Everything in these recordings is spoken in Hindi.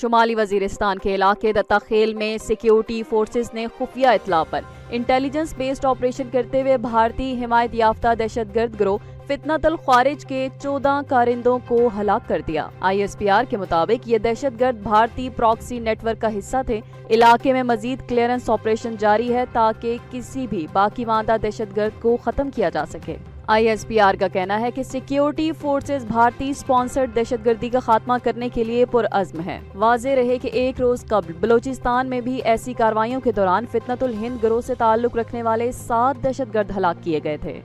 शुमाली वजीरिस्तान के इलाके दत्ताखेल में सिक्योरिटी फोर्सेस ने खुफिया इतला पर इंटेलिजेंस बेस्ड ऑपरेशन करते हुए भारतीय हिमायत याफ्ता दहशतगर्द गिरोह फितनतुल ख्वारिज के 14 कारिंदों को हलाक कर दिया। ISPR के मुताबिक ये दहशतगर्द भारतीय प्रॉक्सी नेटवर्क का हिस्सा थे। इलाके में मजीद क्लियरेंस ऑपरेशन जारी है ताकि किसी भी बाकी मानदा दहशतगर्द को खत्म किया जा सके। ISPR का कहना है कि सिक्योरिटी फोर्सेस भारतीय स्पॉन्सर्ड दहशतगर्दी का खात्मा करने के लिए पुरअज़्म है। वाज़ेह रहे कि एक रोज कबल बलोचिस्तान में भी ऐसी कार्रवाइयों के दौरान फितनतुल हिंद गिरोह से ताल्लुक रखने वाले 7 दहशतगर्द हलाक किए गए थे।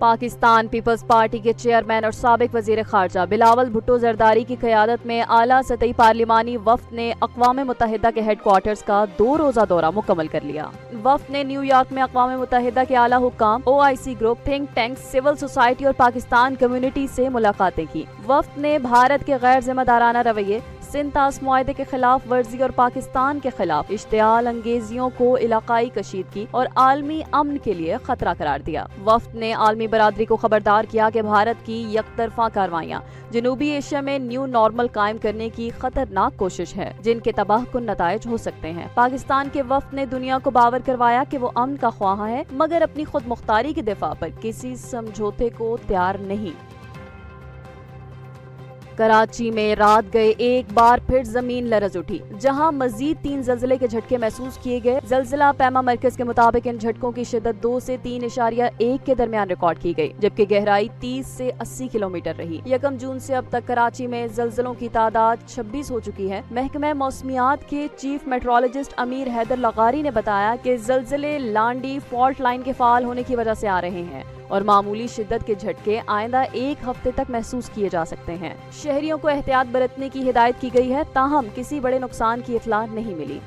पाकिस्तान पीपल्स पार्टी के चेयरमैन और साबिक वजीर खारजा बिलावल भुट्टो जरदारी की क़यादत में आला सतही पार्लिमानी वफ्द ने अक़वाम मुत्तहिदा के हेडक्वार्टर्स का 2 रोज़ा दौरा मुकम्मल कर लिया। वफ्द ने न्यूयॉर्क में अक़वाम मुत्तहिदा के आला हुक्काम, OIC group, think tank, civil society और पाकिस्तान कम्युनिटी से मुलाकातें की। वफ्द ने भारत के गैर जिम्मेदाराना रवैये, सिंध तास मुआहदे के खिलाफ वर्जी और पाकिस्तान के खिलाफ इश्तियाल अंगेजियों को इलाकाई कशीदगी और आलमी अमन के लिए खतरा करार दिया। वफ्द ने आलमी बरादरी को खबरदार किया कि भारत की यकतरफा कार्रवाइयाँ जनूबी एशिया में न्यू नॉर्मल कायम करने की खतरनाक कोशिश है, जिनके तबाहकुन नताइज हो सकते हैं। पाकिस्तान के वफ्द ने दुनिया को बावर करवाया कि वो अमन का ख्वाह है, मगर अपनी खुद मुख्तारी के दिफा पर किसी समझौते को तैयार नहीं। कराची में रात गए एक बार फिर जमीन लरज उठी, जहां मजीद 3 ज़लज़ले के झटके महसूस किए गए। ज़लज़ला पैमा मरकज के मुताबिक इन झटकों की शिद्दत 2 से 3.1 के दरमियान रिकॉर्ड की गई, जबकि गहराई 30 से 80 किलोमीटर रही। 1 जून से अब तक कराची में ज़लज़लों की तादाद 26 हो चुकी है। महकमा मौसमियात के चीफ मेट्रोलॉजिस्ट अमीर हैदर लगारी ने बताया कि ज़लज़ले लांडी फॉल्ट लाइन के फाल होने की वजह से आ रहे हैं और मामूली शिद्दत के झटके आइंदा 1 हफ्ते तक महसूस किए जा सकते हैं। शहरियों को एहतियात बरतने की हिदायत की गई है, ताहम किसी बड़े नुकसान की इत्तला नहीं मिली।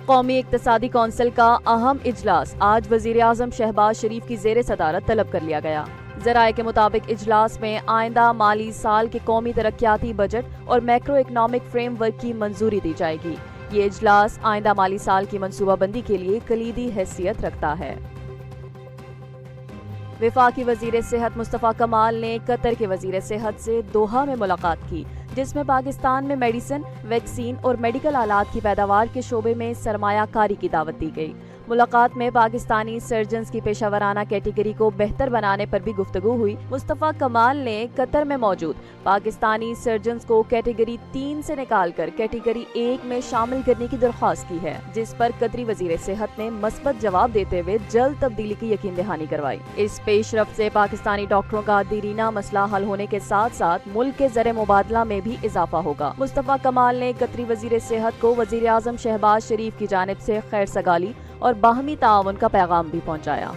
कौमी इक्तिसादी कौंसिल का अहम इजलास आज वजीर आजम शहबाज शरीफ की जेर सदारत तलब कर लिया गया। ज़राए के मुताबिक इजलास में आइंदा माली साल के कौमी तरक्याती बजट और मैक्रो इकनॉमिक फ्रेमवर्क की मंजूरी दी जाएगी। ये इजलास आइंदा माली साल की मनसूबाबंदी के लिए कलीदी हैसियत रखता है। वफाकी वजीर सेहत मुस्तफ़ा कमाल ने कतर के वजीर सेहत से दोहा में मुलाकात की, जिसमें पाकिस्तान में मेडिसिन, वैक्सीन और मेडिकल आलात की पैदावार के शोबे में सरमायाकारी की दावत दी गई। मुलाकात में पाकिस्तानी सर्जन्स की पेशावराना कैटेगरी को बेहतर बनाने पर भी गुफ्तगू हुई। मुस्तफ़ा कमाल ने कतर में मौजूद पाकिस्तानी सर्जन्स को कैटेगरी 3 से निकालकर कैटेगरी 1 में शामिल करने की दरख्वास्त की है, जिस पर कतरी वजीर सेहत ने मस्बत जवाब देते हुए जल्द तब्दीली की यकीन दहानी करवाई। इस पेशरफ्त से पाकिस्तानी डॉक्टरों का दीरीना मसला हल होने के साथ साथ मुल्क के ज़र मुबादला में भी इजाफा होगा। मुस्तफ़ा कमाल ने कतरी वजीर सेहत को वजीर आजम शहबाज शरीफ की जानिब से खैर सगाली और बाहमी ताउन का पैगाम भी पहुंचाया।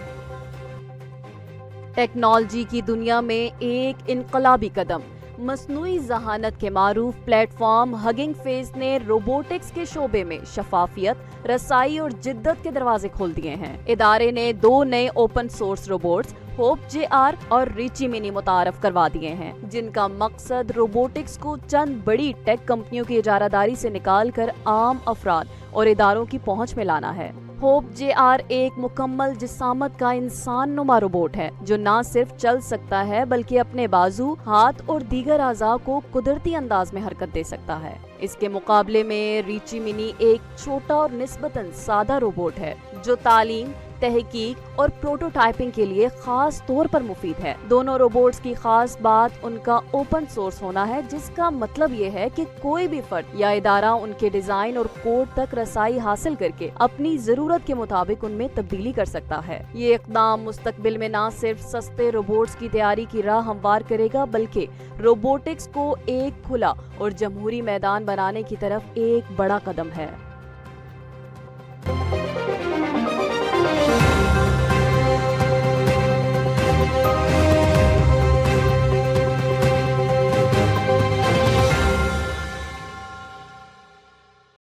टेक्नोलॉजी की दुनिया में एक इनकलाबी कदम, मसनूई जहानत के मारूफ प्लेटफॉर्म हगिंग फेस ने रोबोटिक्स के शोबे में शफाफियत, रसाई और जिद्दत के दरवाजे खोल दिए हैं। इदारे ने 2 नए open source robots hope JR और रिची मिनी मुतारफ करवा दिए हैं, जिनका मकसद रोबोटिक्स को चंद बड़ी टेक कंपनियों की इजारादारी से निकालकर आम अफराद और इदारों की पहुंच में लाना है। होप JR एक मुकम्मल जिसामत का इंसान नुमा रोबोट है, जो न सिर्फ चल सकता है बल्कि अपने बाजू, हाथ और दीगर आज़ा को कुदरती अंदाज में हरकत दे सकता है। इसके मुकाबले में रिची मिनी एक छोटा और निस्बतन सादा रोबोट है, जो तालीम, तहकीक और प्रोटोटाइपिंग के लिए खास तौर पर मुफीद है। दोनों रोबोट्स की खास बात उनका ओपन सोर्स होना है, जिसका मतलब ये है कि कोई भी फर्द या इदारा उनके डिजाइन और कोड तक रसाई हासिल करके अपनी जरूरत के मुताबिक उनमें तब्दीली कर सकता है। ये इक़दाम मुस्तकबिल में न सिर्फ सस्ते रोबोट्स की तैयारी की राह हमवार करेगा, बल्कि रोबोटिक्स को एक खुला और जमहूरी मैदान बनाने की तरफ एक बड़ा कदम है।